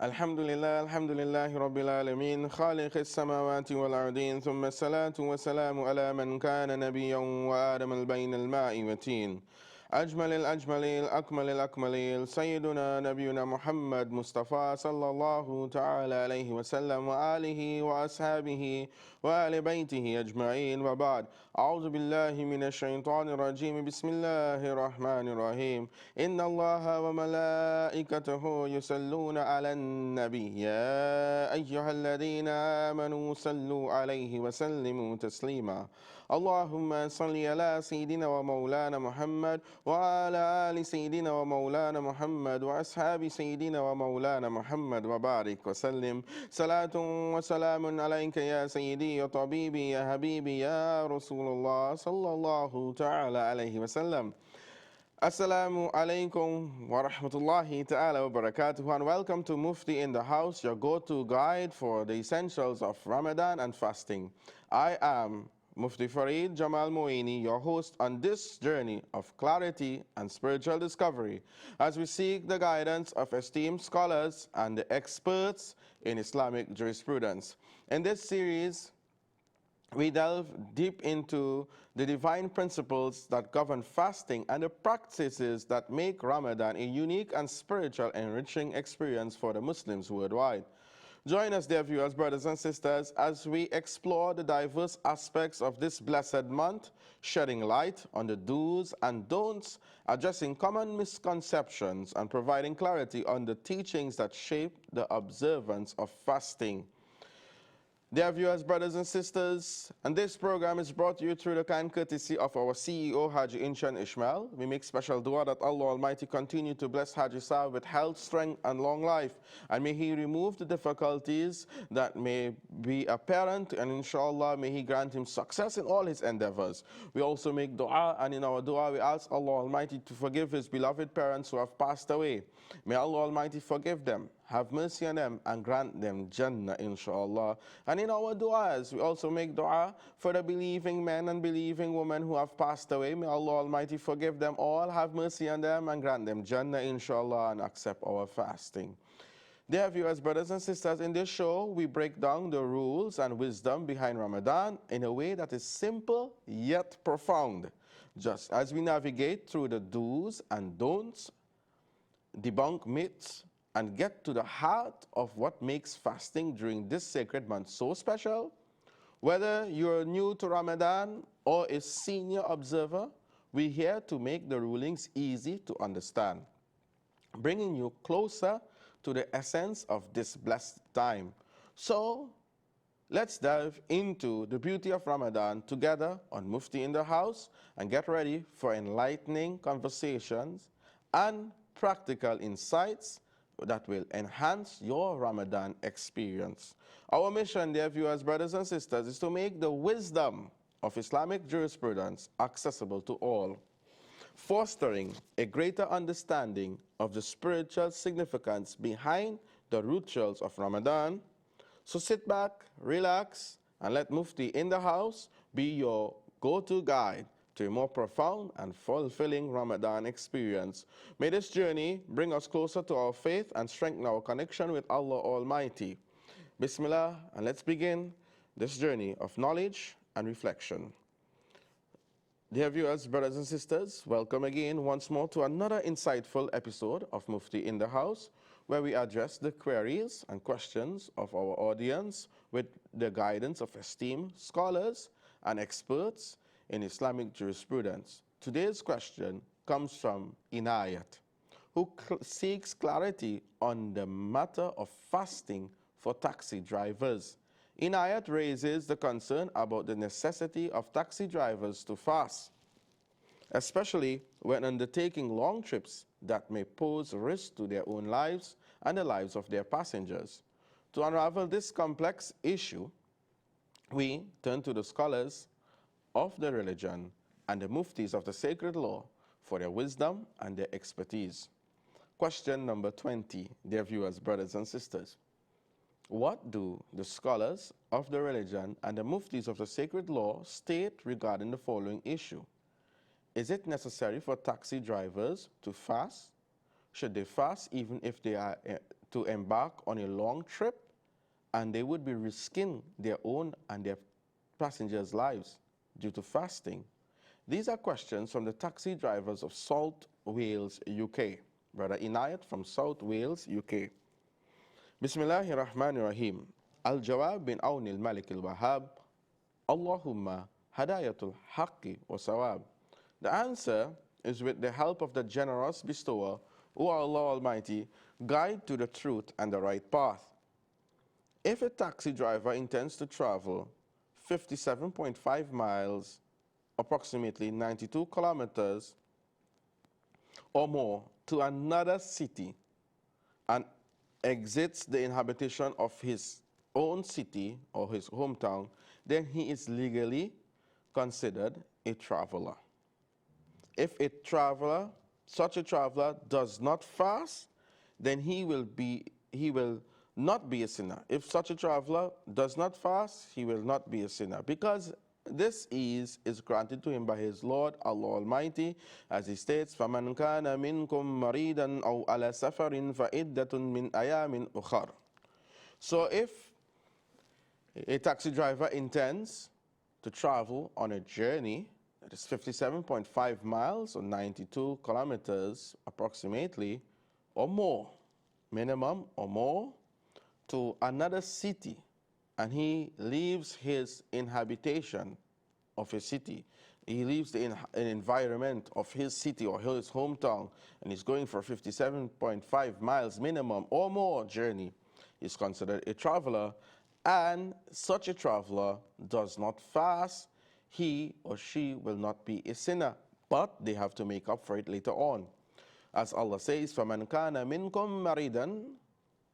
الحمد لله رب العالمين خالق السماوات والأرضين ثم الصلاة والسلام على من كان نبيا وآدم البين الماء والتين أجمل الأجملين الأكمل الأكملين سيدنا نبينا محمد مصطفى صلى الله تعالى عليه وسلم وآله وأصحابه وآل بيته أجمعين وبعد أعوذ بالله من الشيطان الرجيم بسم الله الرحمن الرحيم إن الله وملائكته يصلون على النبي يا أيها الذين آمنوا صلوا عليه وسلموا تسليما اللهم صل على سيدنا ومولانا محمد وعلى آل سيدنا ومولانا محمد وأصحاب سيدنا ومولانا محمد وبارك وسلم صلاة وسلام عليك يا سيدي يا طبيبي يا حبيبي يا رسول الله صلى الله تعالى عليه وسلم. Assalamu alaikum wa rahmatullahi ta'ala wa barakatuh, and welcome to Mufti in the House, your go-to guide for the essentials of Ramadan and fasting. I am Mufti Fareed Jamal Moeeni, your host on this journey of clarity and spiritual discovery, as we seek the guidance of esteemed scholars and the experts in Islamic jurisprudence. In this series, we delve deep into the divine principles that govern fasting and the practices that make Ramadan a unique and spiritual enriching experience for the Muslims worldwide. Join us, dear viewers, brothers and sisters, as we explore the diverse aspects of this blessed month, shedding light on the do's and don'ts, addressing common misconceptions, and providing clarity on the teachings that shape the observance of fasting. Dear viewers, brothers and sisters, and this program is brought to you through the kind courtesy of our CEO, Haji Inshan Ishmael. We make special dua that Allah Almighty continue to bless Haji Sahib with health, strength, and long life. And may He remove the difficulties that may be apparent, and inshallah, may He grant him success in all his endeavors. We also make dua, and in our dua, we ask Allah Almighty to forgive his beloved parents who have passed away. May Allah Almighty forgive them, have mercy on them, and grant them Jannah, inshallah. And in our du'as, we also make dua for the believing men and believing women who have passed away. May Allah Almighty forgive them all, have mercy on them, and grant them Jannah, inshallah, and accept our fasting. Dear viewers, brothers and sisters, in this show, we break down the rules and wisdom behind Ramadan in a way that is simple yet profound, just as we navigate through the do's and don'ts, debunk myths, and get to the heart of what makes fasting during this sacred month so special. Whether you're new to Ramadan or a senior observer, we're here to make the rulings easy to understand, bringing you closer to the essence of this blessed time. So, let's delve into the beauty of Ramadan together on Mufti in the House and get ready for enlightening conversations and practical insights that will enhance your Ramadan experience. Our mission, dear viewers, brothers and sisters, is to make the wisdom of Islamic jurisprudence accessible to all, fostering a greater understanding of the spiritual significance behind the rituals of Ramadan. So sit back, relax, and let Mufti in the House be your go-to guide to a more profound and fulfilling Ramadan experience. May this journey bring us closer to our faith and strengthen our connection with Allah Almighty. Bismillah, and let's begin this journey of knowledge and reflection. Dear viewers, brothers and sisters, welcome again once more to another insightful episode of Mufti in the House, where we address the queries and questions of our audience with the guidance of esteemed scholars and experts in Islamic jurisprudence. Today's question comes from Inayat, who seeks clarity on the matter of fasting for taxi drivers. Inayat raises the concern about the necessity of taxi drivers to fast, especially when undertaking long trips that may pose risk to their own lives and the lives of their passengers. To unravel this complex issue, we turn to the scholars of the religion and the muftis of the sacred law for their wisdom and their expertise. Question number 20, dear viewers, brothers and sisters. What do the scholars of the religion and the muftis of the sacred law state regarding the following issue? Is it necessary for taxi drivers to fast? Should they fast even if they are to embark on a long trip, and they would be risking their own and their passengers' lives due to fasting? These are questions from the taxi drivers of South Wales, UK. Brother Inayat from South Wales, UK. Bismillahir Rahmanir Rahim. Al-Jawab bin Awn al-Malik al-Wahhab. Allahumma hadayatul haqqi wa sawab. The answer is with the help of the generous bestower, O Allah Almighty, guide to the truth and the right path. If a taxi driver intends to travel 57.5 miles, approximately 92 kilometers or more, to another city and exits the inhabitation of his own city or his hometown, then he is legally considered a traveler. If such a traveler does not fast, then he will not be a sinner. If such a traveler does not fast, he will not be a sinner, because this ease is granted to him by his Lord, Allah Almighty, as he states, فَمَنْ كَانَ مِنْكُمْ مَرِيدًا أَوْ عَلَى سَفَرٍ فَعِدَّةٌ مِنْ أَيَامٍ أُخَرٍ. So if a taxi driver intends to travel on a journey that is 57.5 miles or 92 kilometers approximately, or more, minimum or more, to another city, and he leaves his inhabitation of a city, he leaves the environment of his city or his hometown, and he's going for 57.5 miles minimum or more journey, is considered a traveler. And such a traveler does not fast, he or she will not be a sinner, but they have to make up for it later on. As Allah says, فَمَنْ كَانَ مِنْكُمْ مَرِيدًا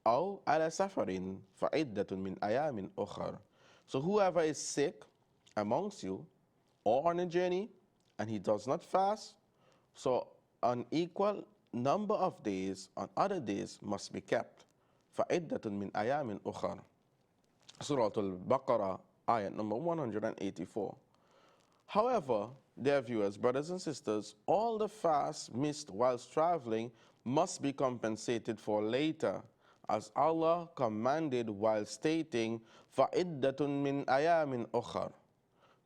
أَوْ عَلَى سَفَرٍ فَعِدَّةٌ مِنْ أَيَامٍ أُخَرٍ. So whoever is sick amongst you or on a journey and he does not fast, so an equal number of days on other days must be kept. فَعِدَّةٌ مِنْ أَيَامٍ أُخَرٍ. Surah Al-Baqarah, ayat number 184. However, dear viewers, brothers and sisters, all the fasts missed whilst traveling must be compensated for later, as Allah commanded while stating, فَعِدَّةٌ مِّنْ أَيَامٍ أُخَرٍ.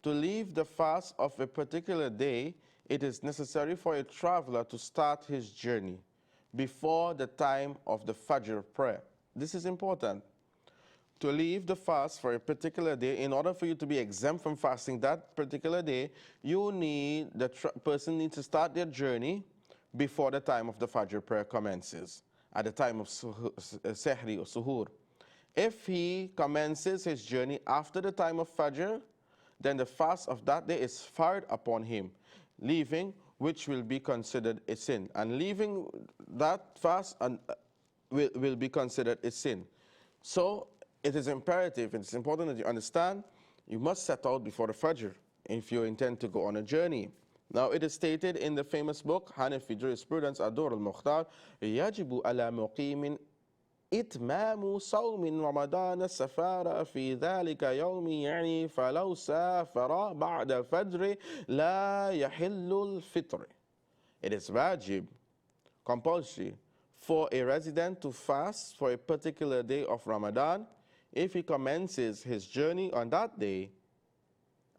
To leave the fast of a particular day, it is necessary for a traveler to start his journey before the time of the Fajr prayer. This is important. To leave the fast for a particular day, in order for you to be exempt from fasting that particular day, the person needs to start their journey before the time of the Fajr prayer commences, at the time of Sehri or Suhoor. If he commences his journey after the time of Fajr, then the fast of that day is fard upon him, leaving which will be considered a sin. And leaving that fast will be considered a sin. So it is imperative, it's important that you understand, you must set out before the Fajr if you intend to go on a journey. Now it is stated in the famous book, Hanafi Jurisprudence, Ad-Dur al-Mukhtar, يَجِبُ عَلَى مُقِيمٍ إِتْمَامُ صَوْمٍ رَمَضَانَ السَّفَارَ فِي ذَلِكَ يَوْمِ يعني فَلَوْ سَافَرَ بَعْدَ الْفَجْرِ لَا يَحِلُّ الْفِطْرِ. It is wajib, compulsory, for a resident to fast for a particular day of Ramadan if he commences his journey on that day,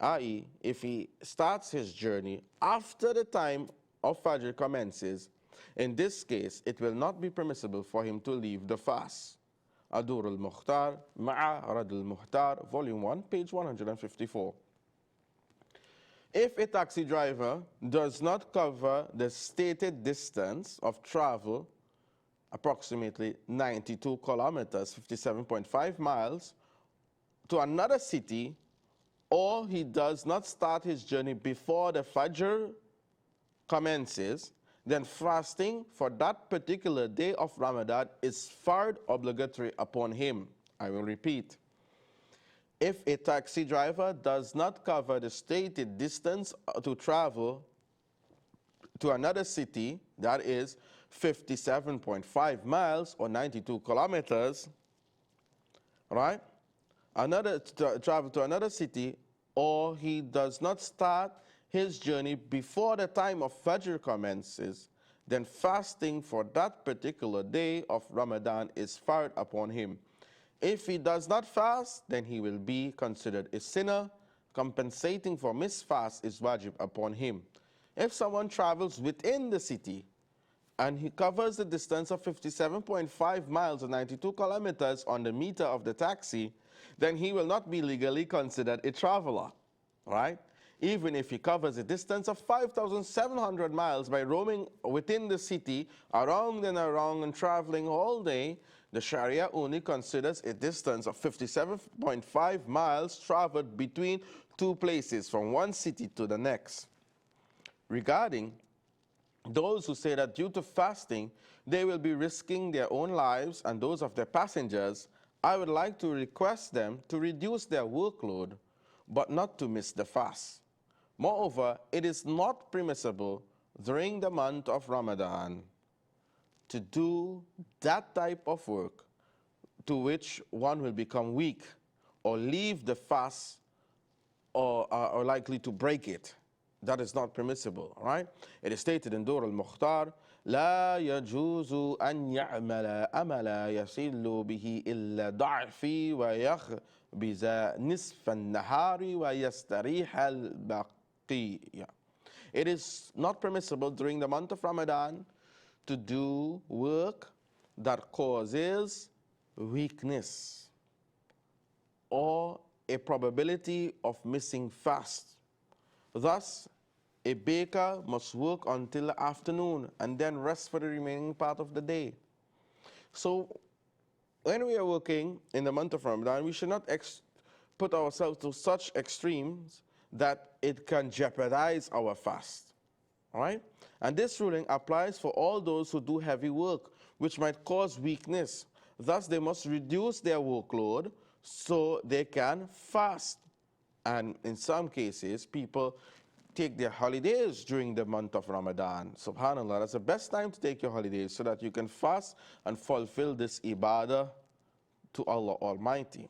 i.e., if he starts his journey after the time of Fajr commences. In this case, it will not be permissible for him to leave the fast. Adur al-Mukhtar, Ma'a Rad al-Muhtar, Volume 1, page 154. If a taxi driver does not cover the stated distance of travel, approximately 92 kilometers, 57.5 miles, to another city, or he does not start his journey before the Fajr commences, then fasting for that particular day of Ramadan is fard obligatory upon him. I will repeat. If a taxi driver does not cover the stated distance to travel to another city, that is 57.5 miles or 92 kilometers, right? Travel to another city, or he does not start his journey before the time of Fajr commences, then fasting for that particular day of Ramadan is fired upon him. If he does not fast, then he will be considered a sinner. Compensating for missed fast is wajib upon him. If someone travels within the city and he covers the distance of 57.5 miles or 92 kilometers on the meter of the taxi, then he will not be legally considered a traveler, right? Even if he covers a distance of 5,700 miles by roaming within the city, around and traveling all day, the Sharia only considers a distance of 57.5 miles traveled between two places, from one city to the next. Regarding those who say that due to fasting, they will be risking their own lives and those of their passengers, I would like to request them to reduce their workload, but not to miss the fast. Moreover, it is not permissible during the month of Ramadan to do that type of work to which one will become weak or leave the fast or likely to break it. That is not permissible, right? It is stated in Dur al-Mukhtar, لا يجوز أن يعمل أملا يصل به إلا ضعفي ويخبز نصف النهار ويستريح البقية. It is not permissible during the month of Ramadan to do work that causes weakness or a probability of missing fast. Thus, a baker must work until the afternoon and then rest for the remaining part of the day. So, when we are working in the month of Ramadan, we should not put ourselves to such extremes that it can jeopardize our fast. All right? And this ruling applies for all those who do heavy work, which might cause weakness. Thus, they must reduce their workload so they can fast. And in some cases, people take their holidays during the month of Ramadan. Subhanallah, that's the best time to take your holidays so that you can fast and fulfill this ibadah to Allah Almighty.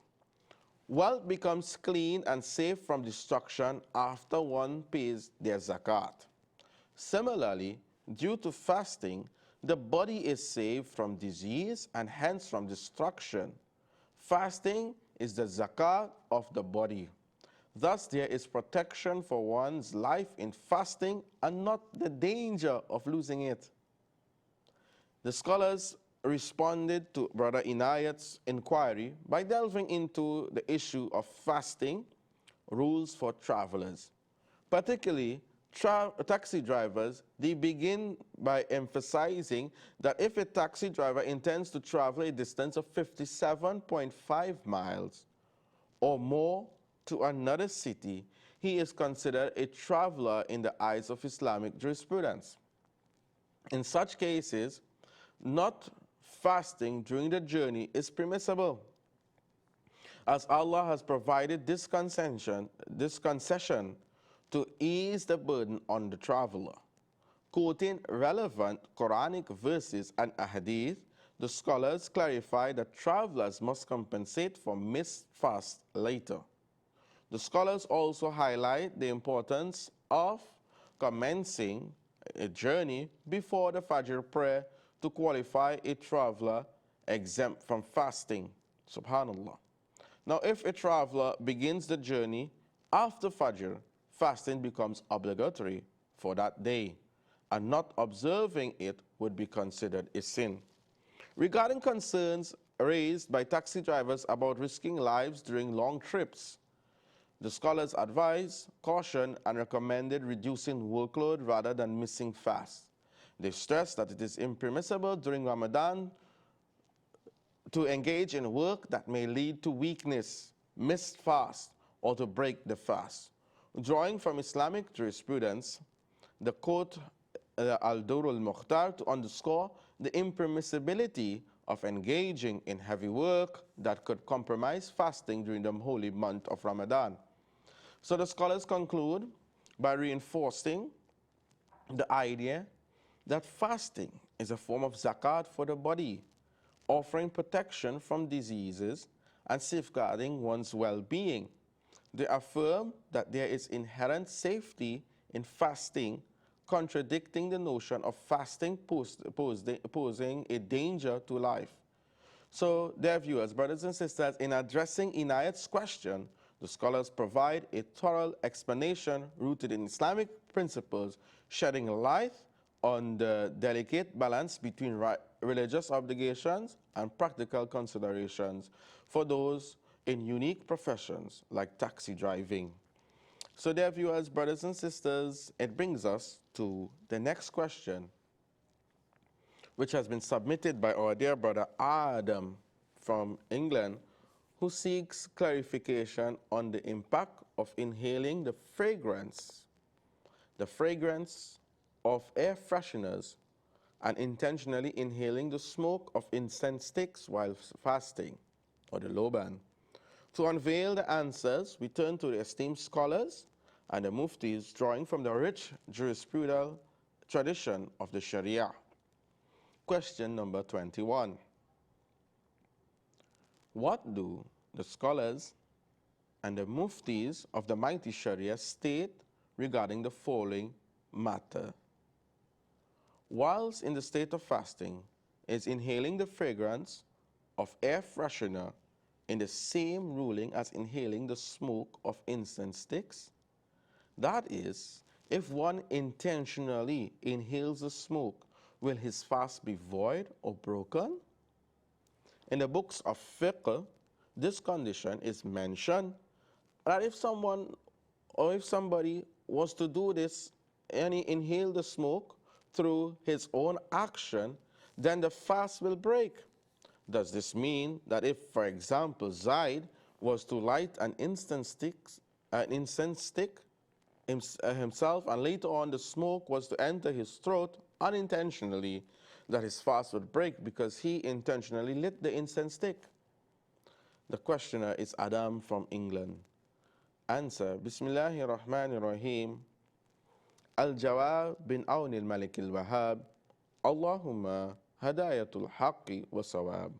Wealth becomes clean and safe from destruction after one pays their zakat. Similarly, due to fasting, the body is saved from disease and hence from destruction. Fasting is the zakat of the body. Thus, there is protection for one's life in fasting and not the danger of losing it. The scholars responded to Brother Inayat's inquiry by delving into the issue of fasting rules for travelers. Particularly, taxi drivers, they begin by emphasizing that if a taxi driver intends to travel a distance of 57.5 miles or more to another city, he is considered a traveler in the eyes of Islamic jurisprudence. In such cases, not fasting during the journey is permissible, as Allah has provided this concession to ease the burden on the traveler. Quoting relevant Quranic verses and ahadith, the scholars clarify that travelers must compensate for missed fast later. The scholars also highlight the importance of commencing a journey before the Fajr prayer to qualify a traveler exempt from fasting. Subhanallah. Now, if a traveler begins the journey after Fajr, fasting becomes obligatory for that day, and not observing it would be considered a sin. Regarding concerns raised by taxi drivers about risking lives during long trips, the scholars advise, caution, and recommended reducing workload rather than missing fast. They stress that it is impermissible during Ramadan to engage in work that may lead to weakness, missed fast, or to break the fast. Drawing from Islamic jurisprudence, the quote Al-Dur al-Mukhtar to underscore the impermissibility of engaging in heavy work that could compromise fasting during the holy month of Ramadan. So the scholars conclude by reinforcing the idea that fasting is a form of zakat for the body, offering protection from diseases and safeguarding one's well-being. They affirm that there is inherent safety in fasting contradicting the notion of fasting posing a danger to life. So, dear viewers, brothers and sisters, in addressing Inayat's question, the scholars provide a thorough explanation rooted in Islamic principles, shedding light on the delicate balance between religious obligations and practical considerations for those in unique professions like taxi driving. So, dear viewers, brothers and sisters, it brings us to the next question, which has been submitted by our dear brother Adam from England, who seeks clarification on the impact of inhaling the fragrance of air fresheners and intentionally inhaling the smoke of incense sticks while fasting, or the loban. To unveil the answers, we turn to the esteemed scholars and the muftis, drawing from the rich jurisprudential tradition of the Sharia. Question number 21. What do the scholars and the muftis of the mighty Sharia state regarding the following matter? Whilst in the state of fasting, is inhaling the fragrance of air freshener in the same ruling as inhaling the smoke of incense sticks? That is, if one intentionally inhales the smoke, will his fast be void or broken? In the books of fiqh, this condition is mentioned that if someone or if somebody was to do this and he inhaled the smoke through his own action, then the fast will break. Does this mean that if, for example, Zaid was to light an incense stick himself, and later on the smoke was to enter his throat unintentionally, that his fast would break because he intentionally lit the incense stick? The questioner is Adam from England. Answer: Bismillahir Rahmanir Rahim. Al-Jawab bin Awn al-Malik al-Wahhab. Allahumma hadayatul haqqi wa sawab.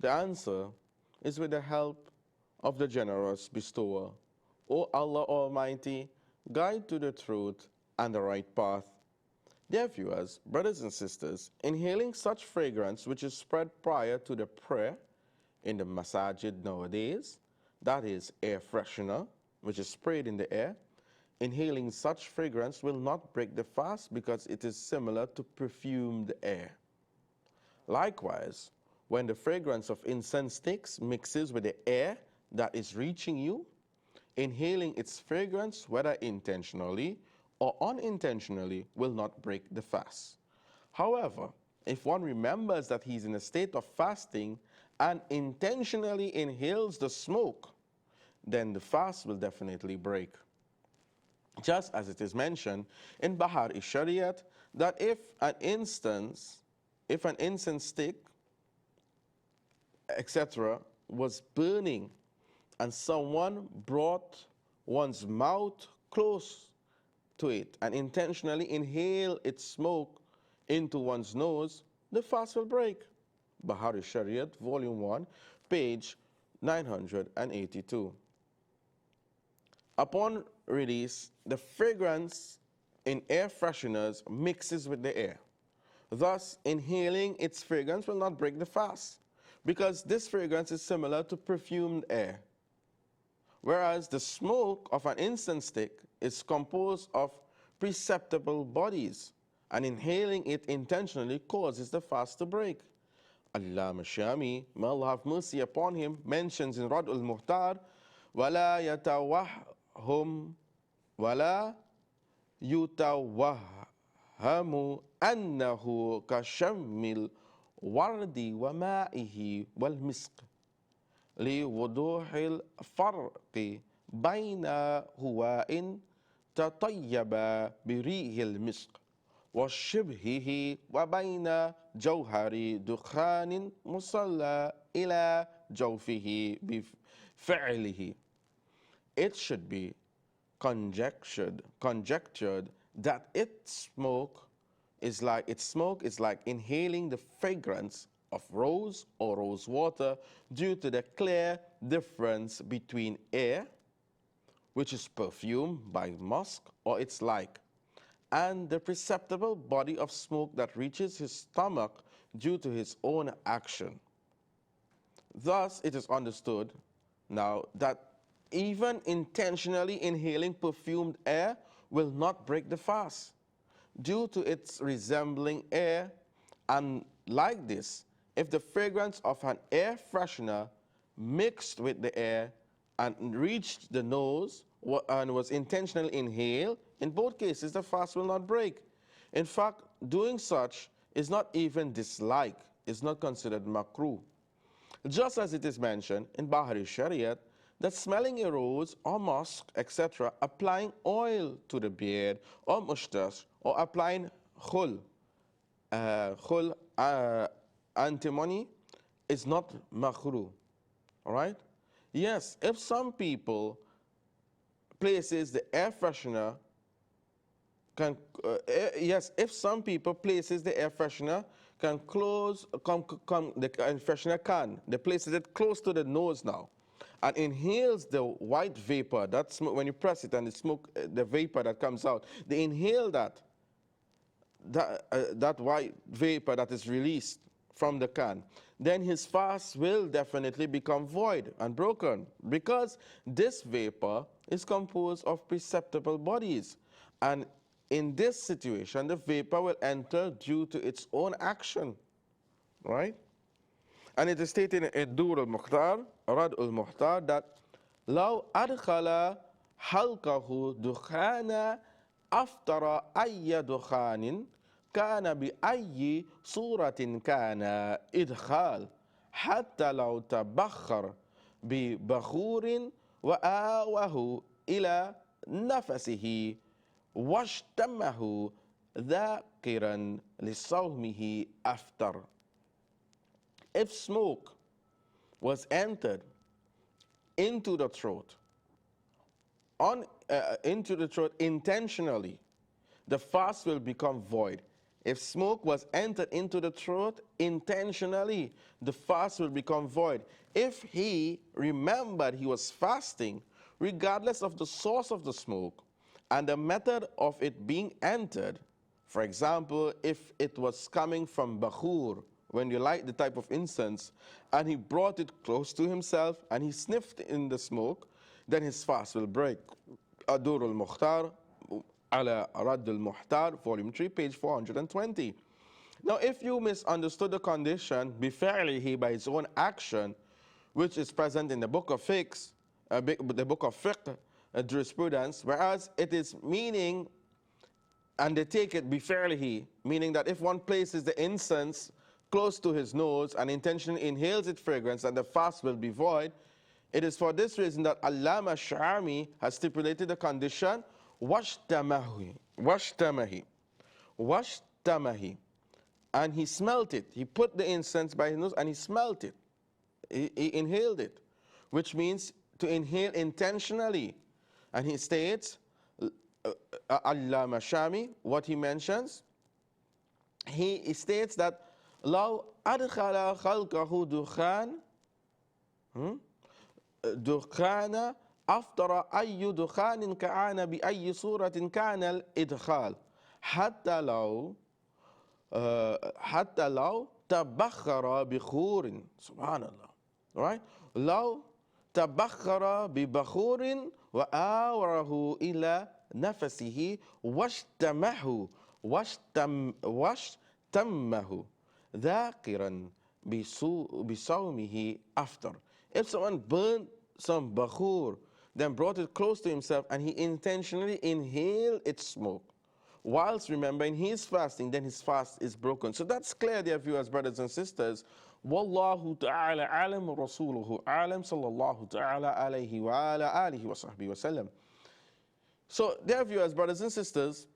The answer is with the help of the generous bestower. O Allah Almighty, guide to the truth and the right path. Dear viewers, brothers and sisters, inhaling such fragrance which is spread prior to the prayer in the masajid nowadays, that is air freshener, which is sprayed in the air, inhaling such fragrance will not break the fast because it is similar to perfumed air. Likewise, when the fragrance of incense sticks mixes with the air that is reaching you, inhaling its fragrance, whether intentionally or unintentionally, will not break the fast. However, if one remembers that he is in a state of fasting and intentionally inhales the smoke, then the fast will definitely break. Just as it is mentioned in Bahar-i-Shariat that if an incense stick, etc., was burning and someone brought one's mouth close to it and intentionally inhale its smoke into one's nose, the fast will break. Bahar-i-Shariat, Volume 1, page 982. Upon release, the fragrance in air fresheners mixes with the air. Thus, inhaling its fragrance will not break the fast, because this fragrance is similar to perfumed air. Whereas the smoke of an incense stick is composed of perceptible bodies, and inhaling it intentionally causes the fast to break. Allama Shami, may Allah have mercy upon him, mentions in Rad al-Muhtar, وَلَا يُتَوَهَّمُ أَنَّهُ كَشَمِّ الْوَرْدِ وَمَائِهِ وَالْمِسْقِ لِوُضُوحِ الْفَرْقِ بَيْنَ هُوَاءٍ تَطَيَّبَ بِرِيحِ الْمِسْقِ وَشِبْهِهِ وَبَيْنَ جَوْهَرِ دُخَانٍ مُصَلَّى إِلَى جَوْفِهِ بِفِعْلِهِ. It should be conjectured that its smoke is like inhaling the fragrance of rose or rose water due to the clear difference between air, which is perfumed by musk or its like, and the perceptible body of smoke that reaches his stomach due to his own action. Thus, it is understood now that even intentionally inhaling perfumed air will not break the fast due to its resembling air, and like this, if the fragrance of an air freshener mixed with the air and reached the nose and was intentionally inhaled, in both cases the fast will not break. In fact, doing such is not even disliked, is not considered makruh. Just as it is mentioned in Bahari Shariat that smelling a rose or musk, etc., applying oil to the beard or mustache, or applying khul, antimony, is not makruh. All right? Yes, if some people places the air freshener yes, if some people places the air freshener can close, the air freshener can, they places it close to the nose now, and inhales the white vapor, that smoke, when you press it and the smoke, the vapor that comes out, they inhale that white vapor that is released from the can, then his fast will definitely become void and broken, because this vapor is composed of perceptible bodies, and in this situation the vapor will enter due to its own action, right? And it is stated in Dur al-Mukhtar, Rad al-Muhtar, that لو أدخل حلقه دخان أفطر أي دخان كان بأي صورة كان إدخال حتى لو تبخر ببخور وآوه إلى نفسه واشتمه ذاكرا لصومه أفطر. If smoke was entered into the throat, intentionally, the fast will become void. If smoke was entered into the throat intentionally, the fast will become void. If he remembered he was fasting, regardless of the source of the smoke and the method of it being entered, for example, if it was coming from bakhur, when you light the type of incense, and he brought it close to himself and he sniffed in the smoke, then his fast will break. Adur al-Mukhtar, ala Rad al-Muhtar, volume 3, page 420. Now, if you misunderstood the condition, بِفِعْلِهِ, by his own action, which is present in the book of fiqh, jurisprudence, whereas it is meaning, and they take it بِفِعْلِهِ, meaning that if one places the incense close to his nose and intentionally inhales its fragrance, and the fast will be void. It is for this reason that Allama Sha'ami has stipulated the condition washtamahi, and he smelt it. He put the incense by his nose and he smelt it. He inhaled it, which means to inhale intentionally. And he states, Allama Sha'ami, what he mentions, he states that لو أدخل خلقه دخان أفطر أي دخان كان بأي صورة كان الإدخال حتى لو تبخر بخور سبحان الله, right? لو تبخر ببخور وآوره إلى نفسه واشتمه ذاكرا بصومه after. If someone burned some bakhur, then brought it close to himself and he intentionally inhaled its smoke whilst remembering he is fasting, then his fast is broken. So that's clear, dear viewers, brothers and sisters. Wallahu ta'ala alam wa rasuluhu alam, sallallahu ta'ala alayhi wa ala alihi wa sahbihi wa sallam. So, dear viewers, brothers and sisters,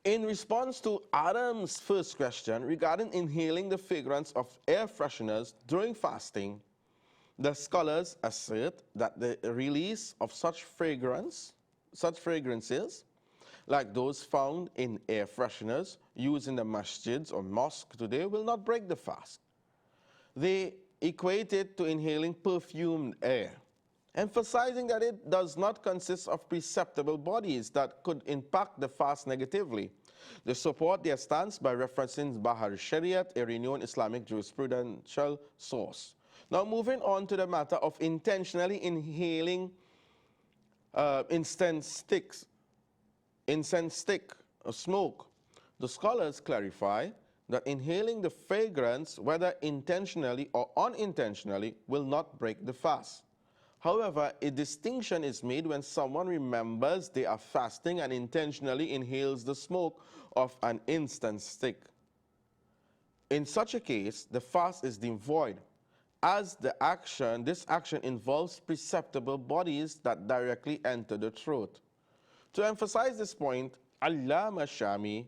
in response to Adam's first question regarding inhaling the fragrance of air fresheners during fasting, the scholars assert that the release of such fragrances, like those found in air fresheners used in the masjids or mosque today, will not break the fast. They equate it to inhaling perfumed air. emphasizing that it does not consist of perceptible bodies that could impact the fast negatively. They support their stance by referencing Bahar Shariat, a renowned Islamic jurisprudential source. Now moving on to the matter of intentionally inhaling incense stick or smoke. The scholars clarify that inhaling the fragrance, whether intentionally or unintentionally, will not break the fast. However, a distinction is made when someone remembers they are fasting and intentionally inhales the smoke of an incense stick. In such a case, the fast is deemed void, as this action involves perceptible bodies that directly enter the throat. To emphasize this point, Allama Shami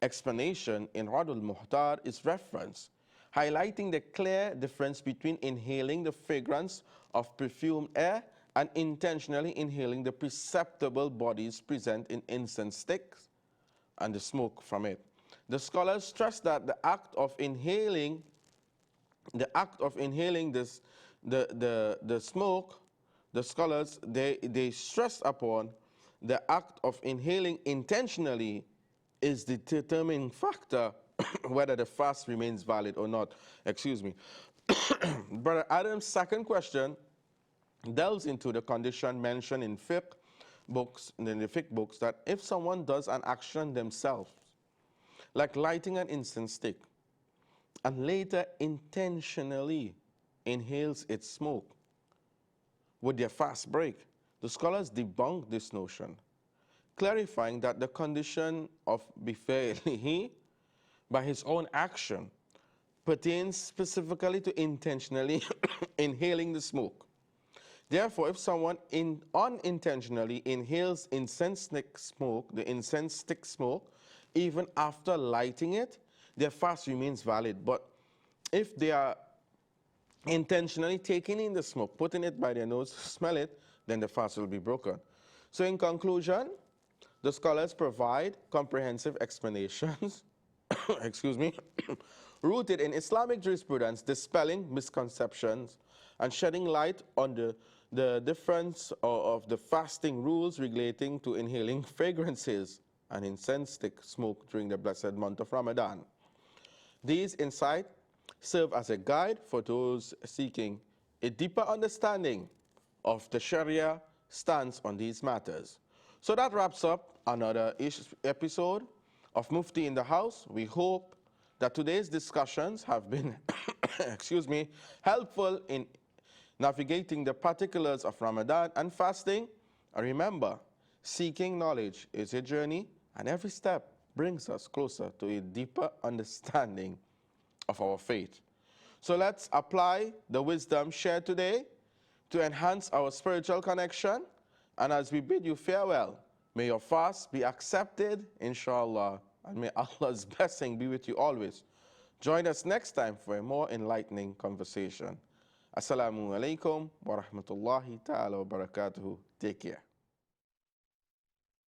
explanation in Radul Muhtar is referenced, highlighting the clear difference between inhaling the fragrance of perfumed air and intentionally inhaling the perceptible bodies present in incense sticks and the smoke from it. The scholars stress that the act of inhaling this, the smoke, the scholars, they stress upon the act of inhaling intentionally is the determining factor whether the fast remains valid or not. Excuse me. Brother Adam's second question delves into the condition mentioned in the fiqh books, that if someone does an action themselves, like lighting an incense stick, and later intentionally inhales its smoke, would their fast break? The scholars debunk this notion, clarifying that the condition of bifa'ilihi, by his own action, pertains specifically to intentionally inhaling the smoke. Therefore, if someone unintentionally inhales the incense stick smoke, even after lighting it, their fast remains valid. But if they are intentionally taking in the smoke, putting it by their nose, smell it, then the fast will be broken. So in conclusion, the scholars provide comprehensive explanations, excuse me, rooted in Islamic jurisprudence, dispelling misconceptions and shedding light on the difference of the fasting rules relating to inhaling fragrances and incense stick smoke during the blessed month of Ramadan. These insights serve as a guide for those seeking a deeper understanding of the Sharia stance on these matters. So that wraps up another episode of Mufti in the House. We hope that today's discussions have been excuse me, helpful in navigating the particulars of Ramadan and fasting. And remember, seeking knowledge is a journey, and every step brings us closer to a deeper understanding of our faith. So let's apply the wisdom shared today to enhance our spiritual connection. And as we bid you farewell, may your fast be accepted, inshallah, and may Allah's blessing be with you always. Join us next time for a more enlightening conversation. Assalamu alaikum wa rahmatullahi ta'ala wa barakatuhu. Take care.